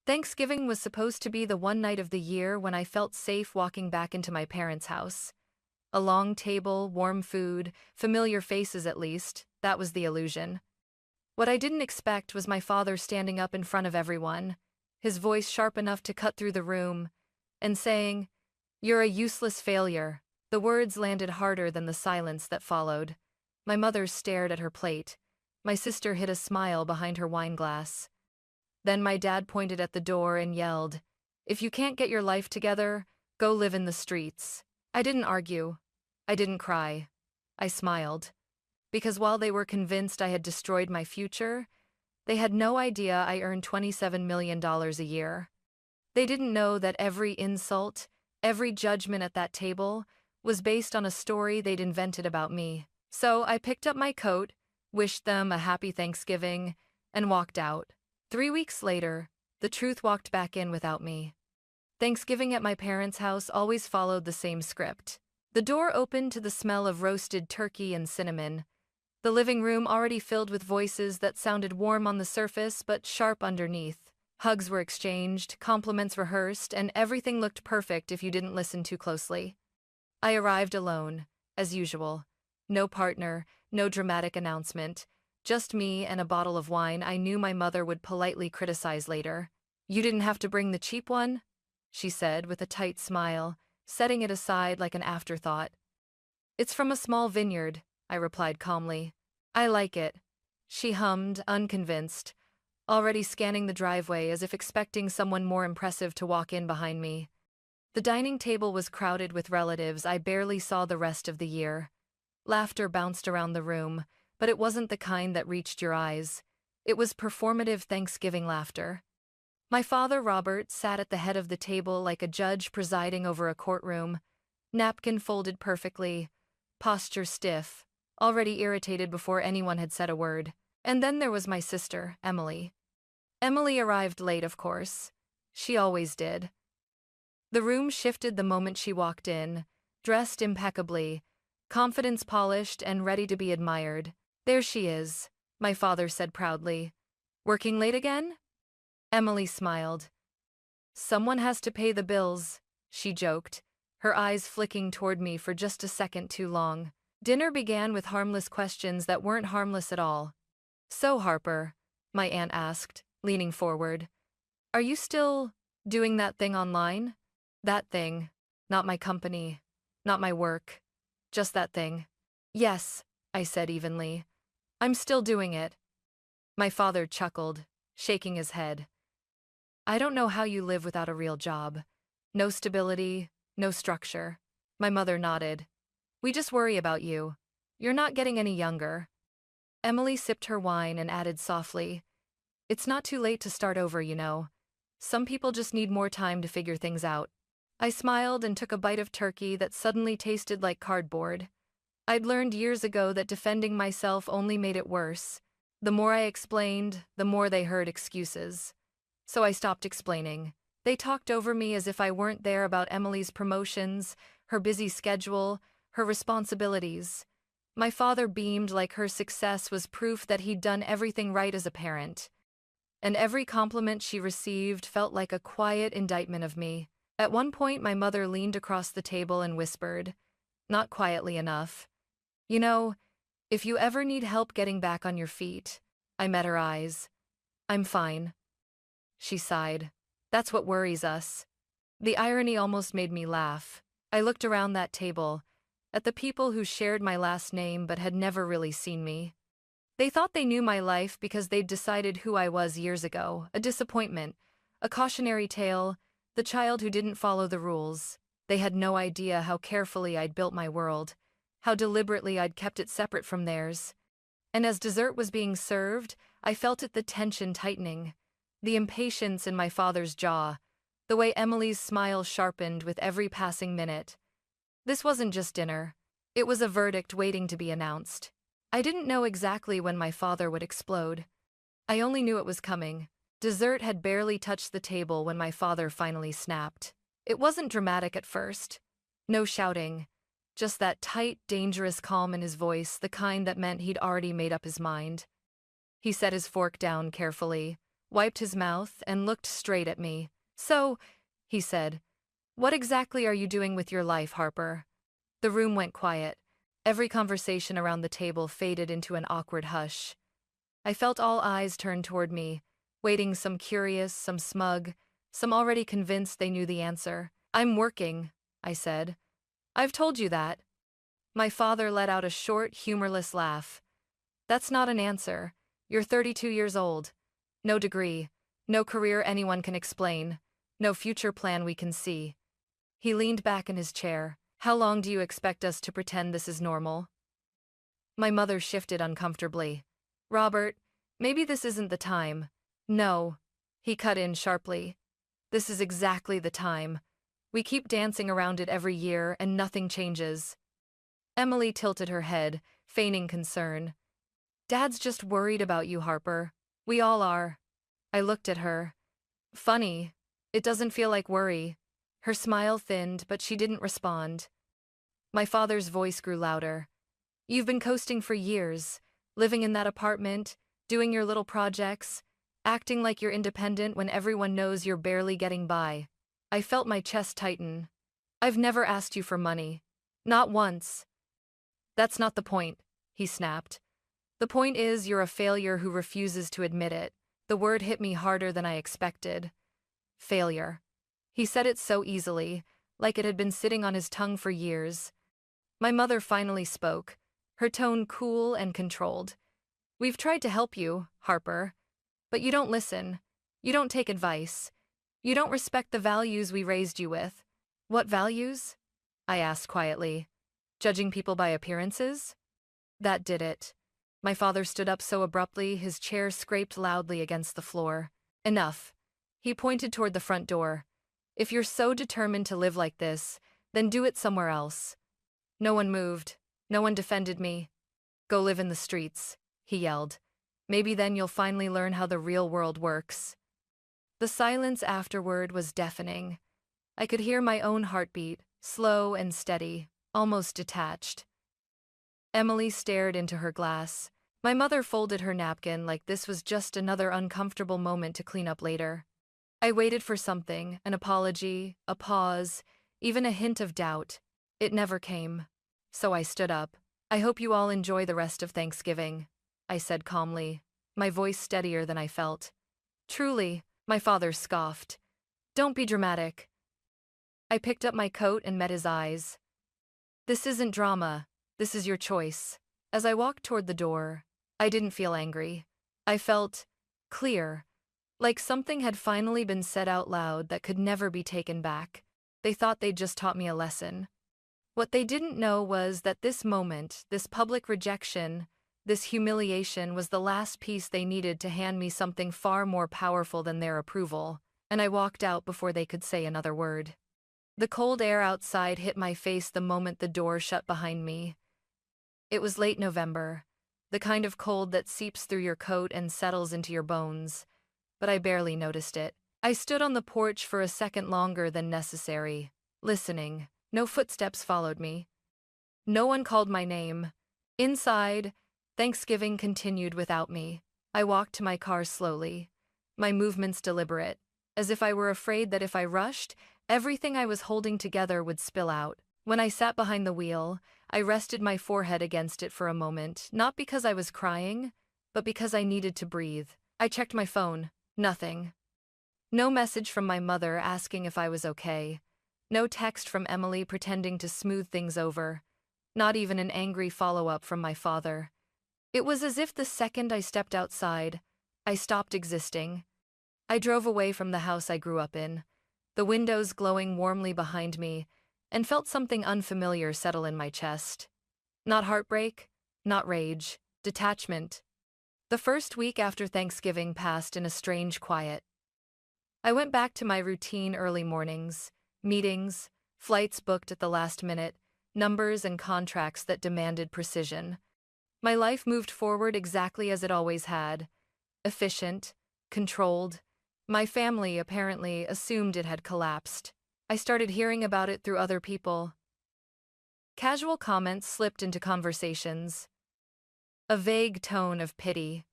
Thanksgiving was supposed to be the one night of the year when I felt safe walking back into my parents' house. A long table, warm food, familiar faces at least, that was the illusion. What I didn't expect was my father standing up in front of everyone, his voice sharp enough to cut through the room, and saying, "You're a useless failure." The words landed harder than the silence that followed. My mother stared at her plate. My sister hid a smile behind her wine glass. Then my dad pointed at the door and yelled, "If you can't get your life together, go live in the streets." I didn't argue. I didn't cry. I smiled. Because while they were convinced I had destroyed my future, they had no idea I earned $27 million a year. They didn't know that every insult, every judgment at that table, was based on a story they'd invented about me. So I picked up my coat, wished them a happy Thanksgiving, and walked out. 3 weeks later, the truth walked back in without me. Thanksgiving at my parents' house always followed the same script. The door opened to the smell of roasted turkey and cinnamon. The living room already filled with voices that sounded warm on the surface but sharp underneath. Hugs were exchanged, compliments rehearsed, and everything looked perfect if you didn't listen too closely. I arrived alone, as usual. No partner, no dramatic announcement. Just me and a bottle of wine I knew my mother would politely criticize later. "You didn't have to bring the cheap one?" she said with a tight smile, setting it aside like an afterthought. "It's from a small vineyard," I replied calmly. "I like it." She hummed, unconvinced, already scanning the driveway as if expecting someone more impressive to walk in behind me. The dining table was crowded with relatives I barely saw the rest of the year. Laughter bounced around the room, but it wasn't the kind that reached your eyes. It was performative Thanksgiving laughter. My father, Robert, sat at the head of the table like a judge presiding over a courtroom, napkin folded perfectly, posture stiff, already irritated before anyone had said a word. And then there was my sister, Emily. Emily arrived late, of course. She always did. The room shifted the moment she walked in, dressed impeccably, confidence polished and ready to be admired. "There she is," my father said proudly. "Working late again?" Emily smiled. "Someone has to pay the bills," she joked, her eyes flicking toward me for just a second too long. Dinner began with harmless questions that weren't harmless at all. "So, Harper," my aunt asked, leaning forward, "are you still doing that thing online?" "That thing. Not my company. Not my work. Just that thing." "Yes," I said evenly. "I'm still doing it." My father chuckled, shaking his head. "I don't know how you live without a real job. No stability, no structure." My mother nodded. "We just worry about you. You're not getting any younger." Emily sipped her wine and added softly, "It's not too late to start over, you know. Some people just need more time to figure things out." I smiled and took a bite of turkey that suddenly tasted like cardboard. I'd learned years ago that defending myself only made it worse. The more I explained, the more they heard excuses. So I stopped explaining. They talked over me as if I weren't there about Emily's promotions, her busy schedule, her responsibilities. My father beamed like her success was proof that he'd done everything right as a parent. And every compliment she received felt like a quiet indictment of me. At one point, my mother leaned across the table and whispered, not quietly enough, "You know, if you ever need help getting back on your feet." I met her eyes. "I'm fine." She sighed. "That's what worries us." The irony almost made me laugh. I looked around that table, at the people who shared my last name but had never really seen me. They thought they knew my life because they'd decided who I was years ago, a disappointment, a cautionary tale, the child who didn't follow the rules. They had no idea how carefully I'd built my world, how deliberately I'd kept it separate from theirs. And as dessert was being served, I felt the tension tightening, the impatience in my father's jaw, the way Emily's smile sharpened with every passing minute. This wasn't just dinner. It was a verdict waiting to be announced. I didn't know exactly when my father would explode. I only knew it was coming. Dessert had barely touched the table when my father finally snapped. It wasn't dramatic at first. No shouting. Just that tight, dangerous calm in his voice, the kind that meant he'd already made up his mind. He set his fork down carefully, wiped his mouth, and looked straight at me. "So," he said, "what exactly are you doing with your life, Harper?" The room went quiet. Every conversation around the table faded into an awkward hush. I felt all eyes turned toward me, waiting, some curious, some smug, some already convinced they knew the answer. "I'm working," I said. "I've told you that." My father let out a short, humorless laugh. "That's not an answer. You're 32 years old. No degree, no career anyone can explain, no future plan we can see." He leaned back in his chair. "How long do you expect us to pretend this is normal?" My mother shifted uncomfortably. "Robert, maybe this isn't the time." "No," he cut in sharply. "This is exactly the time. We keep dancing around it every year and nothing changes." Emily tilted her head, feigning concern. "Dad's just worried about you, Harper. We all are." I looked at her. "Funny. It doesn't feel like worry." Her smile thinned, but she didn't respond. My father's voice grew louder. "You've been coasting for years, living in that apartment, doing your little projects, acting like you're independent when everyone knows you're barely getting by." I felt my chest tighten. "I've never asked you for money. Not once." "That's not the point," he snapped. "The point is you're a failure who refuses to admit it." The word hit me harder than I expected. Failure. He said it so easily, like it had been sitting on his tongue for years. My mother finally spoke, her tone cool and controlled. "We've tried to help you, Harper. But you don't listen. You don't take advice. You don't respect the values we raised you with." "What values?" I asked quietly. "Judging people by appearances?" That did it. My father stood up so abruptly his chair scraped loudly against the floor. "Enough." He pointed toward the front door. "If you're so determined to live like this, then do it somewhere else." No one moved. No one defended me. "Go live in the streets," he yelled. "Maybe then you'll finally learn how the real world works." The silence afterward was deafening. I could hear my own heartbeat, slow and steady, almost detached. Emily stared into her glass. My mother folded her napkin like this was just another uncomfortable moment to clean up later. I waited for something, an apology, a pause, even a hint of doubt. It never came. So I stood up. "I hope you all enjoy the rest of Thanksgiving," I said calmly, my voice steadier than I felt. "Truly," my father scoffed. "Don't be dramatic." I picked up my coat and met his eyes. "This isn't drama. This is your choice." As I walked toward the door, I didn't feel angry. I felt clear, like something had finally been said out loud that could never be taken back. They thought they'd just taught me a lesson. What they didn't know was that this moment, this public rejection, this humiliation was the last piece they needed to hand me something far more powerful than their approval, and I walked out before they could say another word. The cold air outside hit my face the moment the door shut behind me. It was late November, the kind of cold that seeps through your coat and settles into your bones, but I barely noticed it. I stood on the porch for a second longer than necessary, listening. No footsteps followed me. No one called my name. Inside, Thanksgiving continued without me. I walked to my car slowly, my movements deliberate, as if I were afraid that if I rushed, everything I was holding together would spill out. When I sat behind the wheel, I rested my forehead against it for a moment, not because I was crying, but because I needed to breathe. I checked my phone. Nothing. No message from my mother asking if I was okay. No text from Emily pretending to smooth things over. Not even an angry follow-up from my father. It was as if the second I stepped outside, I stopped existing. I drove away from the house I grew up in, the windows glowing warmly behind me, and felt something unfamiliar settle in my chest. Not heartbreak, not rage, detachment. The first week after Thanksgiving passed in a strange quiet. I went back to my routine early mornings, meetings, flights booked at the last minute, numbers and contracts that demanded precision. My life moved forward exactly as it always had. Efficient, controlled. My family apparently assumed it had collapsed. I started hearing about it through other people. Casual comments slipped into conversations. A vague tone of pity.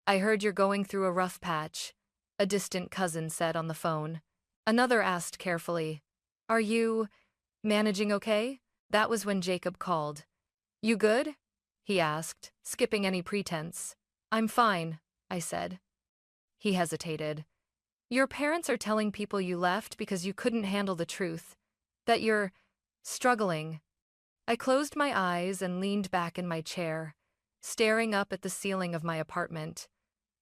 "I heard you're going through a rough patch. a distant cousin said on the phone. Another asked carefully, "Are you managing okay?" That was when Jacob called. "You good?" he asked, skipping any pretense. "I'm fine," I said. He hesitated. "Your parents are telling people you left because you couldn't handle the truth, that you're struggling." I closed my eyes and leaned back in my chair, staring up at the ceiling of my apartment.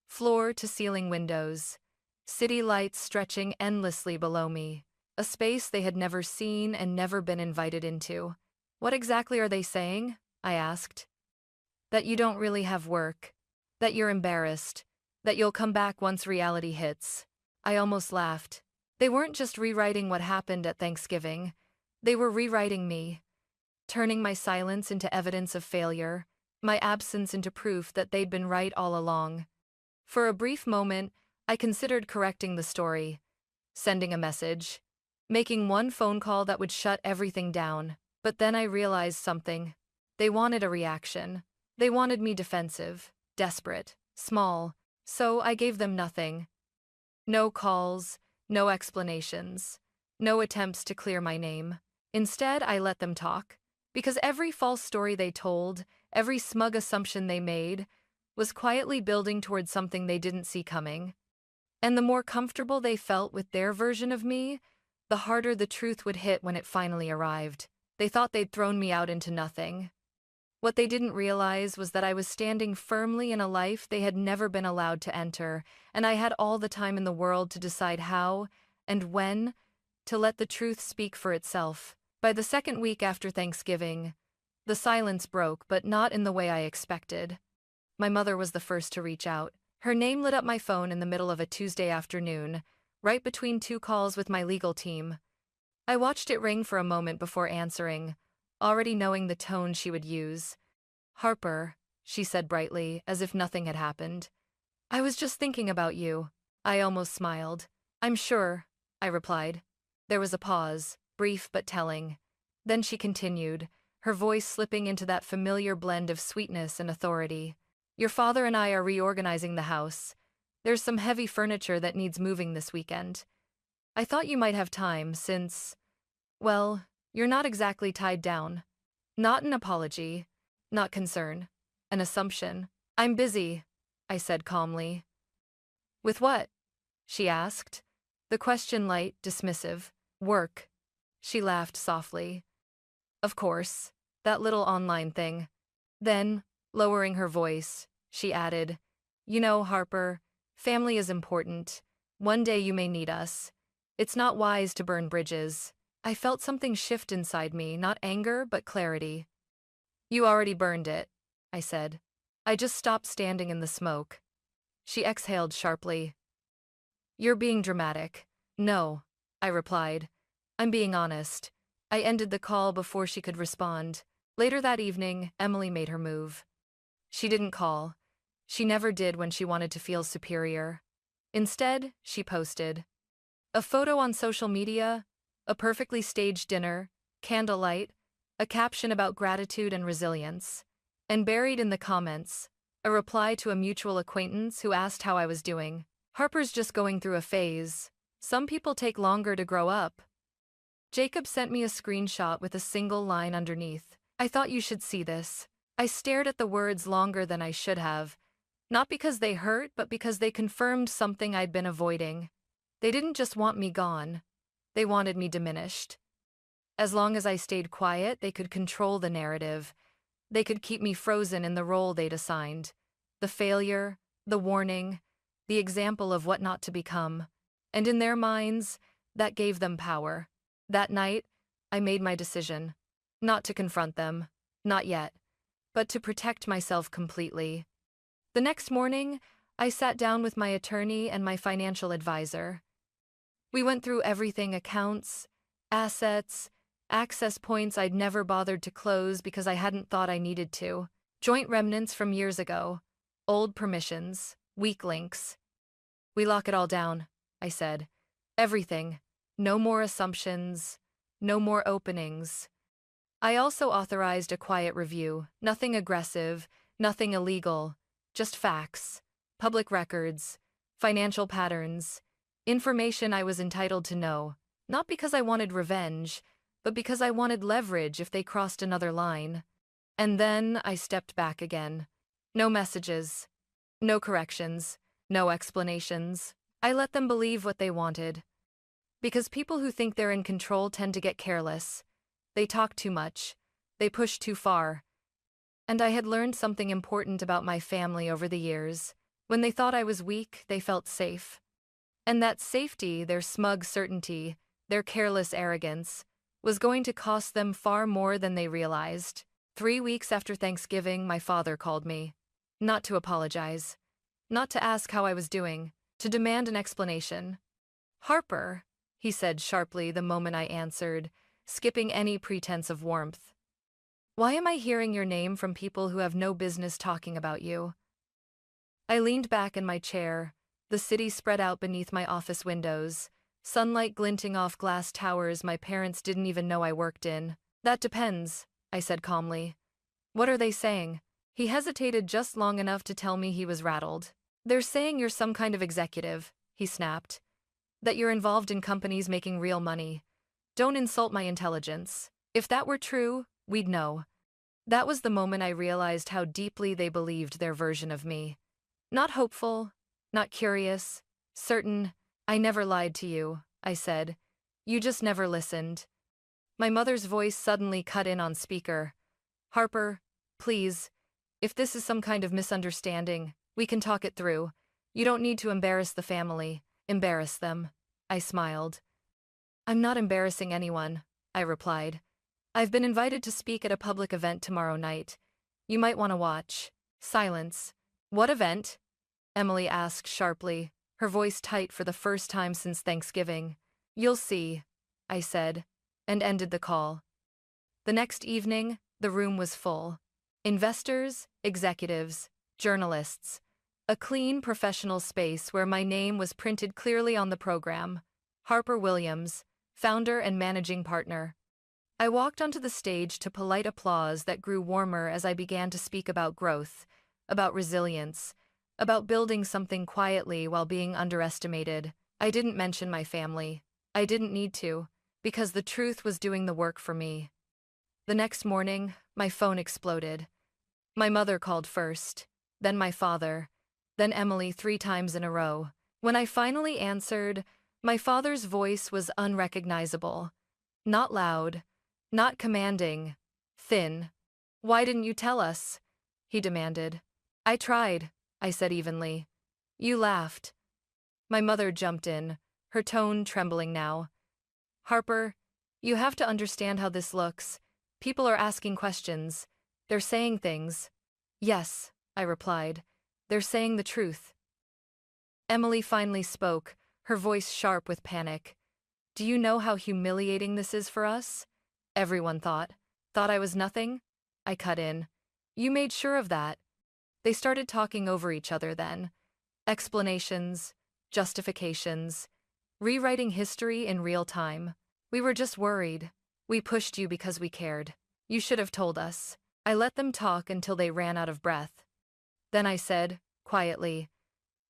Floor-to-ceiling windows, city lights stretching endlessly below me, a space they had never seen and never been invited into. "What exactly are they saying?" I asked. "That you don't really have work, that you're embarrassed, that you'll come back once reality hits." I almost laughed. They weren't just rewriting what happened at Thanksgiving. They were rewriting me, turning my silence into evidence of failure, my absence into proof that they'd been right all along. For a brief moment, I considered correcting the story, sending a message, making one phone call that would shut everything down. But then I realized something. They wanted a reaction. They wanted me defensive, desperate, small. So I gave them nothing. No calls, no explanations, no attempts to clear my name. Instead, I let them talk. Because every false story they told, every smug assumption they made, was quietly building towards something they didn't see coming. And the more comfortable they felt with their version of me, the harder the truth would hit when it finally arrived. They thought they'd thrown me out into nothing. What they didn't realize was that I was standing firmly in a life they had never been allowed to enter, and I had all the time in the world to decide how and when to let the truth speak for itself. By the second week after Thanksgiving, the silence broke, but not in the way I expected. My mother was the first to reach out. Her name lit up my phone in the middle of a Tuesday afternoon, right between two calls with my legal team. I watched it ring for a moment before answering, already knowing the tone she would use. "Harper," she said brightly, as if nothing had happened. "I was just thinking about you." I almost smiled. "I'm sure," I replied. There was a pause, brief but telling. Then she continued, her voice slipping into that familiar blend of sweetness and authority. "Your father and I are reorganizing the house. There's some heavy furniture that needs moving this weekend. I thought you might have time since, well, you're not exactly tied down." Not an apology, not concern, an assumption. "I'm busy," I said calmly. "With what?" she asked, the question light, dismissive. "Work." She laughed softly. "Of course, that little online thing." Then, lowering her voice, she added, "You know, Harper, family is important. One day you may need us. It's not wise to burn bridges." I felt something shift inside me, not anger, but clarity. "You already burned it," I said. "I just stopped standing in the smoke." She exhaled sharply. "You're being dramatic." "No," I replied. "I'm being honest." I ended the call before she could respond. Later that evening, Emily made her move. She didn't call. She never did when she wanted to feel superior. Instead, she posted a photo on social media, a perfectly staged dinner, candlelight, a caption about gratitude and resilience, and buried in the comments, a reply to a mutual acquaintance who asked how I was doing. "Harper's just going through a phase. Some people take longer to grow up." Jacob sent me a screenshot with a single line underneath. "I thought you should see this." I stared at the words longer than I should have, not because they hurt, but because they confirmed something I'd been avoiding. They didn't just want me gone. They wanted me diminished. As long as I stayed quiet, they could control the narrative. They could keep me frozen in the role they'd assigned. The failure, the warning, the example of what not to become. And in their minds, that gave them power. That night, I made my decision. Not to confront them. Not yet. But to protect myself completely. The next morning, I sat down with my attorney and my financial advisor. We went through everything: accounts, assets, access points I'd never bothered to close because I hadn't thought I needed to, joint remnants from years ago, old permissions, weak links. "We lock it all down," I said. "Everything. No more assumptions, no more openings." I also authorized a quiet review, nothing aggressive, nothing illegal, just facts, public records, financial patterns, information I was entitled to know, not because I wanted revenge, but because I wanted leverage if they crossed another line. And then I stepped back again. No messages, no corrections, no explanations. I let them believe what they wanted. Because people who think they're in control tend to get careless. They talk too much. They push too far. And I had learned something important about my family over the years. When they thought I was weak, they felt safe. And that safety, their smug certainty, their careless arrogance, was going to cost them far more than they realized. 3 weeks after Thanksgiving, my father called me. Not to apologize. Not to ask how I was doing. To demand an explanation. "Harper," he said sharply the moment I answered, skipping any pretense of warmth. "Why am I hearing your name from people who have no business talking about you?" I leaned back in my chair, the city spread out beneath my office windows, sunlight glinting off glass towers my parents didn't even know I worked in. "That depends," I said calmly. "What are they saying?" He hesitated just long enough to tell me he was rattled. "They're saying you're some kind of executive," he snapped. "That you're involved in companies making real money. Don't insult my intelligence. If that were true, we'd know." That was the moment I realized how deeply they believed their version of me. Not hopeful, not curious, certain. "I never lied to you," I said. "You just never listened." My mother's voice suddenly cut in on speaker. "Harper, please, if this is some kind of misunderstanding, we can talk it through. You don't need to embarrass the family." "Embarrass them," I smiled. "I'm not embarrassing anyone," I replied. "I've been invited to speak at a public event tomorrow night. You might want to watch." Silence. "What event?" Emily asked sharply, her voice tight for the first time since Thanksgiving. "You'll see," I said, and ended the call. The next evening, the room was full. Investors, executives, journalists. A clean, professional space where my name was printed clearly on the program. Harper Williams, founder and managing partner. I walked onto the stage to polite applause that grew warmer as I began to speak about growth, about resilience, about building something quietly while being underestimated. I didn't mention my family. I didn't need to, because the truth was doing the work for me. The next morning, my phone exploded. My mother called first, then my father, then Emily 3 times in a row. When I finally answered, my father's voice was unrecognizable. Not loud, not commanding, thin. "Why didn't you tell us?" he demanded. "I tried," I said evenly. "You laughed." My mother jumped in, her tone trembling now. "Harper, you have to understand how this looks. People are asking questions. They're saying things." "Yes," I replied. "They're saying the truth." Emily finally spoke, her voice sharp with panic. "Do you know how humiliating this is for us?" Everyone thought. "Thought I was nothing?" I cut in. "You made sure of that." They started talking over each other then. Explanations, justifications, rewriting history in real time. "We were just worried. We pushed you because we cared. You should have told us." I let them talk until they ran out of breath. Then I said, quietly,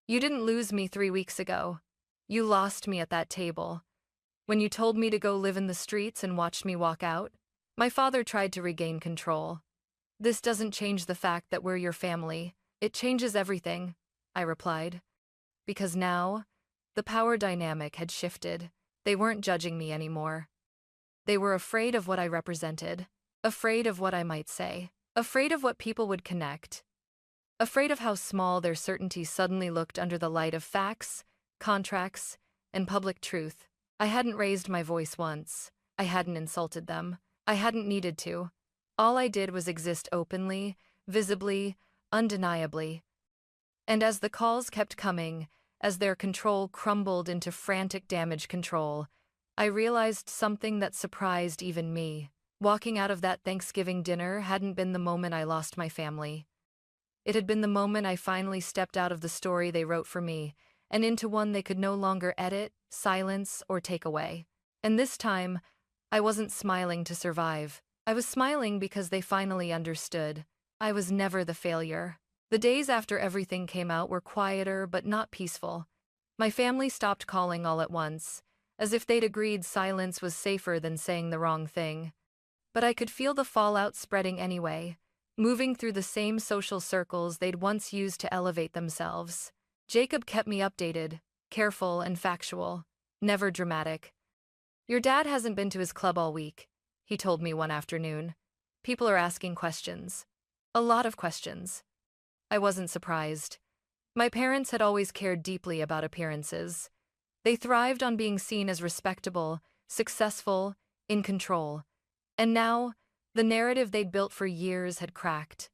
"You didn't lose me 3 weeks ago. You lost me at that table. When you told me to go live in the streets and watched me walk out." My father tried to regain control. "This doesn't change the fact that we're your family. It changes everything," I replied. Because now, the power dynamic had shifted. They weren't judging me anymore. They were afraid of what I represented, afraid of what I might say, afraid of what people would connect, afraid of how small their certainty suddenly looked under the light of facts, contracts, and public truth. I hadn't raised my voice once. I hadn't insulted them. I hadn't needed to. All I did was exist openly, visibly, undeniably. And as the calls kept coming, as their control crumbled into frantic damage control, I realized something that surprised even me. Walking out of that Thanksgiving dinner hadn't been the moment I lost my family. It had been the moment I finally stepped out of the story they wrote for me and into one they could no longer edit, silence, or take away. And this time, I wasn't smiling to survive. I was smiling because they finally understood. I was never the failure. The days after everything came out were quieter but not peaceful. My family stopped calling all at once, as if they'd agreed silence was safer than saying the wrong thing. But I could feel the fallout spreading anyway, moving through the same social circles they'd once used to elevate themselves. Jacob kept me updated, careful and factual, never dramatic. "Your dad hasn't been to his club all week," he told me one afternoon. "People are asking questions. A lot of questions." I wasn't surprised. My parents had always cared deeply about appearances. They thrived on being seen as respectable, successful, in control. And now, the narrative they'd built for years had cracked.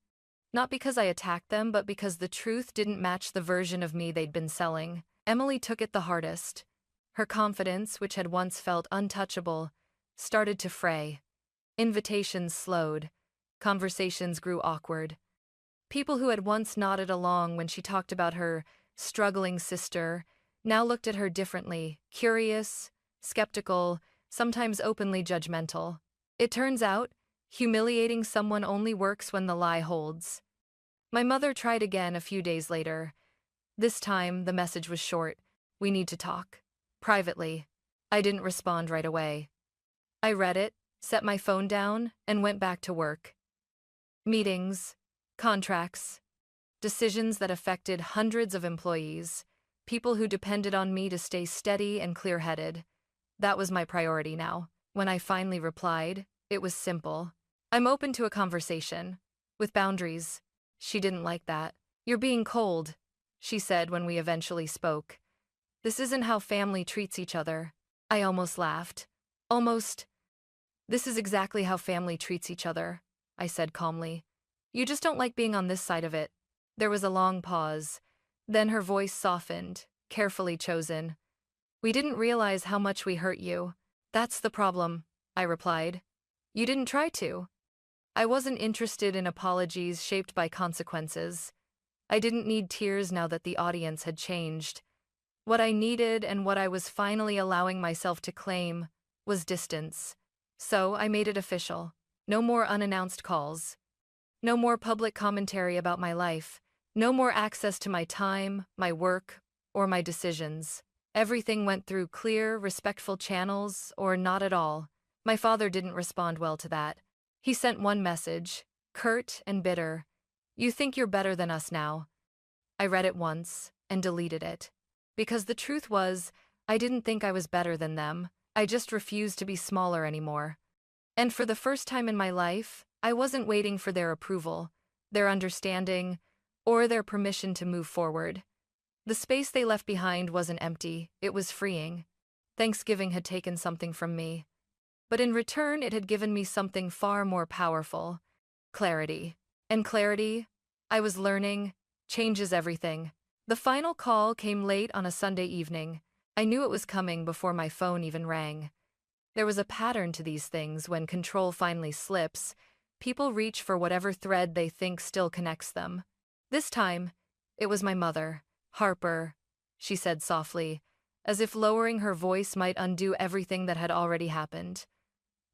Not because I attacked them, but because the truth didn't match the version of me they'd been selling. Emily took it the hardest. Her confidence, which had once felt untouchable, started to fray. Invitations slowed. Conversations grew awkward. People who had once nodded along when she talked about her struggling sister now looked at her differently, curious, skeptical, sometimes openly judgmental. It turns out, humiliating someone only works when the lie holds. My mother tried again a few days later. This time, the message was short: "We need to talk. Privately." I didn't respond right away. I read it, set my phone down, and went back to work. Meetings, contracts, decisions that affected hundreds of employees, people who depended on me to stay steady and clear-headed. That was my priority now. When I finally replied, it was simple. "I'm open to a conversation. With boundaries." She didn't like that. "You're being cold," she said when we eventually spoke. "This isn't how family treats each other." I almost laughed. "Almost." "This is exactly how family treats each other," I said calmly. "You just don't like being on this side of it." There was a long pause. Then her voice softened, carefully chosen. "We didn't realize how much we hurt you." "That's the problem," I replied. "You didn't try to." I wasn't interested in apologies shaped by consequences. I didn't need tears now that the audience had changed. What I needed, and what I was finally allowing myself to claim, was distance. So I made it official. No more unannounced calls. No more public commentary about my life. No more access to my time, my work, or my decisions. Everything went through clear, respectful channels, or not at all. My father didn't respond well to that. He sent one message, curt and bitter: "You think you're better than us now." I read it once and deleted it. Because the truth was, I didn't think I was better than them. I just refused to be smaller anymore. And for the first time in my life, I wasn't waiting for their approval, their understanding, or their permission to move forward. The space they left behind wasn't empty, it was freeing. Thanksgiving had taken something from me. But in return, it had given me something far more powerful: clarity. And clarity, I was learning, changes everything. The final call came late on a Sunday evening. I knew it was coming before my phone even rang. There was a pattern to these things. When control finally slips, people reach for whatever thread they think still connects them. This time, it was my mother. "Harper," she said softly, as if lowering her voice might undo everything that had already happened.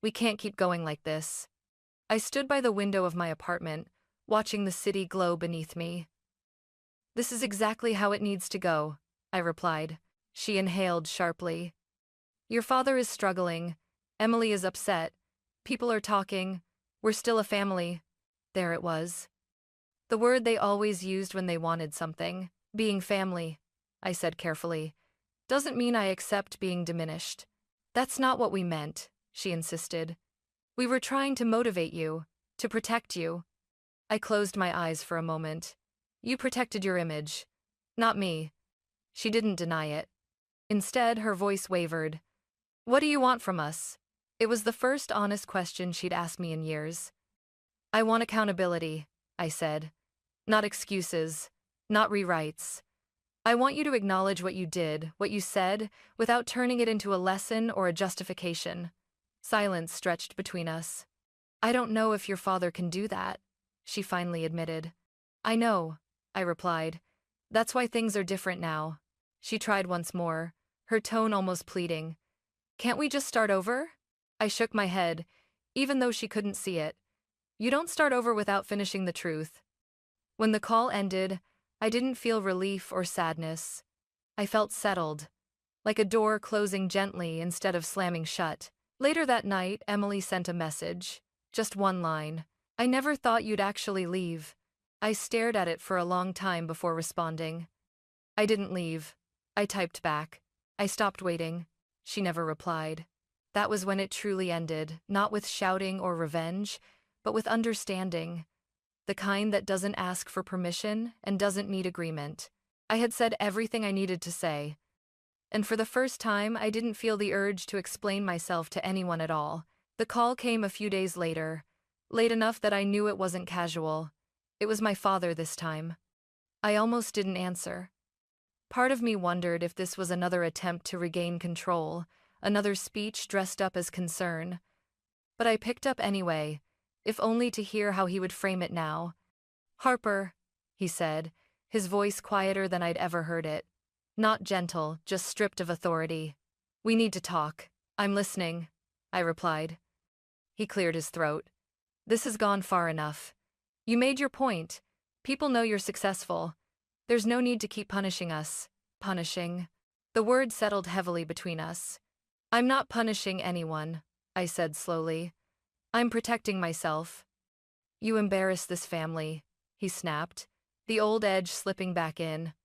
"We can't keep going like this." I stood by the window of my apartment, watching the city glow beneath me. "This is exactly how it needs to go," I replied. She inhaled sharply. "Your father is struggling. Emily is upset. People are talking. We're still a family." There it was. The word they always used when they wanted something. "Being family," I said carefully, "doesn't mean I accept being diminished." "That's not what we meant," she insisted. "We were trying to motivate you, to protect you." I closed my eyes for a moment. "You protected your image, not me." She didn't deny it. Instead, her voice wavered. "What do you want from us?" It was the first honest question she'd asked me in years. "I want accountability," I said. "Not excuses, not rewrites. I want you to acknowledge what you did, what you said, without turning it into a lesson or a justification." Silence stretched between us. "I don't know if your father can do that," she finally admitted. "I know," I replied. "That's why things are different now." She tried once more, her tone almost pleading. "Can't we just start over?" I shook my head, even though she couldn't see it. "You don't start over without finishing the truth." When the call ended, I didn't feel relief or sadness. I felt settled, like a door closing gently instead of slamming shut. Later that night, Emily sent a message. Just one line. "I never thought you'd actually leave." I stared at it for a long time before responding. "I didn't leave." I typed back. "I stopped waiting." She never replied. That was when it truly ended, not with shouting or revenge, but with understanding. The kind that doesn't ask for permission and doesn't need agreement. I had said everything I needed to say. And for the first time, I didn't feel the urge to explain myself to anyone at all. The call came a few days later, late enough that I knew it wasn't casual. It was my father this time. I almost didn't answer. Part of me wondered if this was another attempt to regain control, another speech dressed up as concern. But I picked up anyway, if only to hear how he would frame it now. "Harper," he said, his voice quieter than I'd ever heard it. Not gentle, just stripped of authority. "We need to talk." "I'm listening," I replied. He cleared his throat. "This has gone far enough. You made your point. People know you're successful. There's no need to keep punishing us." Punishing. The word settled heavily between us. "I'm not punishing anyone," I said slowly. "I'm protecting myself." "You embarrass this family," he snapped, the old edge slipping back in.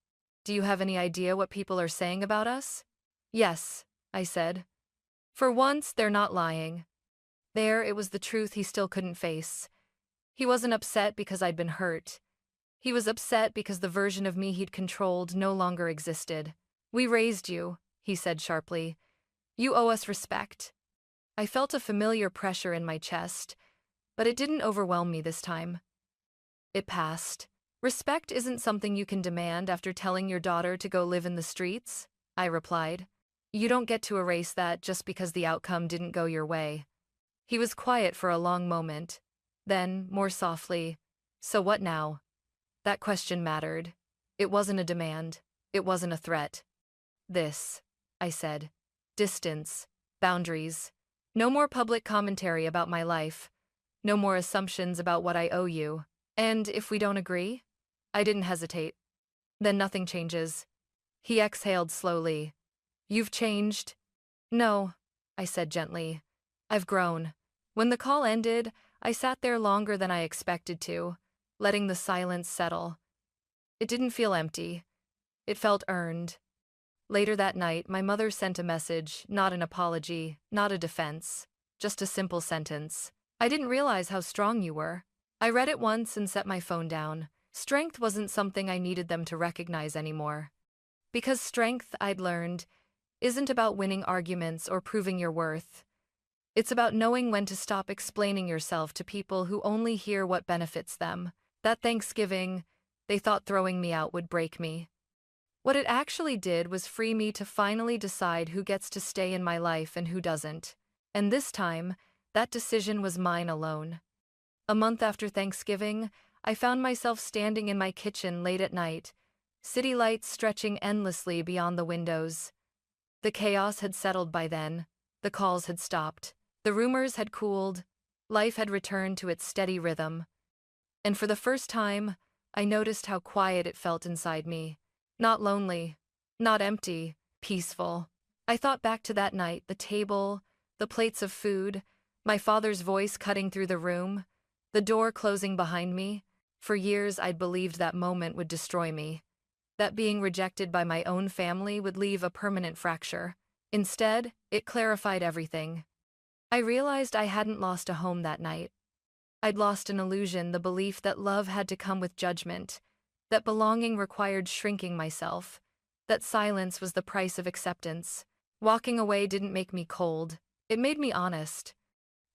"Do you have any idea what people are saying about us?" "Yes," I said. For once, they're not lying. There, it was the truth he still couldn't face. He wasn't upset because I'd been hurt. He was upset because the version of me he'd controlled no longer existed. "We raised you," he said sharply. "You owe us respect." I felt a familiar pressure in my chest, but it didn't overwhelm me this time. It passed. "Respect isn't something you can demand after telling your daughter to go live in the streets," I replied. "You don't get to erase that just because the outcome didn't go your way." He was quiet for a long moment. Then, more softly, "So what now?" That question mattered. It wasn't a demand. It wasn't a threat. "This," I said. "Distance. Boundaries. No more public commentary about my life. No more assumptions about what I owe you. And if we don't agree?" I didn't hesitate. "Then nothing changes." He exhaled slowly. "You've changed?" "No," I said gently. "I've grown." When the call ended, I sat there longer than I expected to, letting the silence settle. It didn't feel empty. It felt earned. Later that night, my mother sent a message, not an apology, not a defense, just a simple sentence. "I didn't realize how strong you were." I read it once and set my phone down. Strength wasn't something I needed them to recognize anymore. Because strength, I'd learned, isn't about winning arguments or proving your worth. It's about knowing when to stop explaining yourself to people who only hear what benefits them. That Thanksgiving, they thought throwing me out would break me. What it actually did was free me to finally decide who gets to stay in my life and who doesn't. And this time, that decision was mine alone. A month after Thanksgiving, I found myself standing in my kitchen late at night, city lights stretching endlessly beyond the windows. The chaos had settled by then. The calls had stopped. The rumors had cooled. Life had returned to its steady rhythm. And for the first time, I noticed how quiet it felt inside me. Not lonely, not empty, peaceful. I thought back to that night, the table, the plates of food, my father's voice cutting through the room, the door closing behind me. For years, I'd believed that moment would destroy me, that being rejected by my own family would leave a permanent fracture. Instead, it clarified everything. I realized I hadn't lost a home that night. I'd lost an illusion, the belief that love had to come with judgment, that belonging required shrinking myself, that silence was the price of acceptance. Walking away didn't make me cold. It made me honest.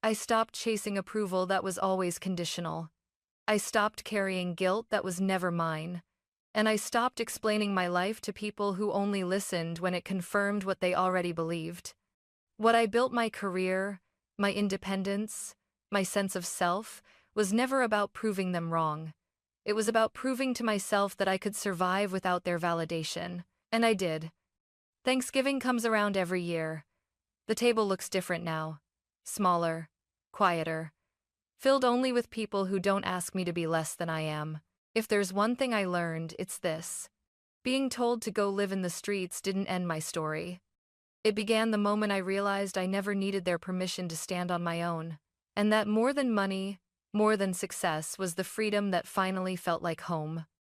I stopped chasing approval that was always conditional. I stopped carrying guilt that was never mine. And I stopped explaining my life to people who only listened when it confirmed what they already believed. What I built my career, my independence, my sense of self, was never about proving them wrong. It was about proving to myself that I could survive without their validation. And I did. Thanksgiving comes around every year. The table looks different now. Smaller, quieter, filled only with people who don't ask me to be less than I am. If there's one thing I learned, it's this. Being told to go live in the streets didn't end my story. It began the moment I realized I never needed their permission to stand on my own, and that more than money, more than success was the freedom that finally felt like home.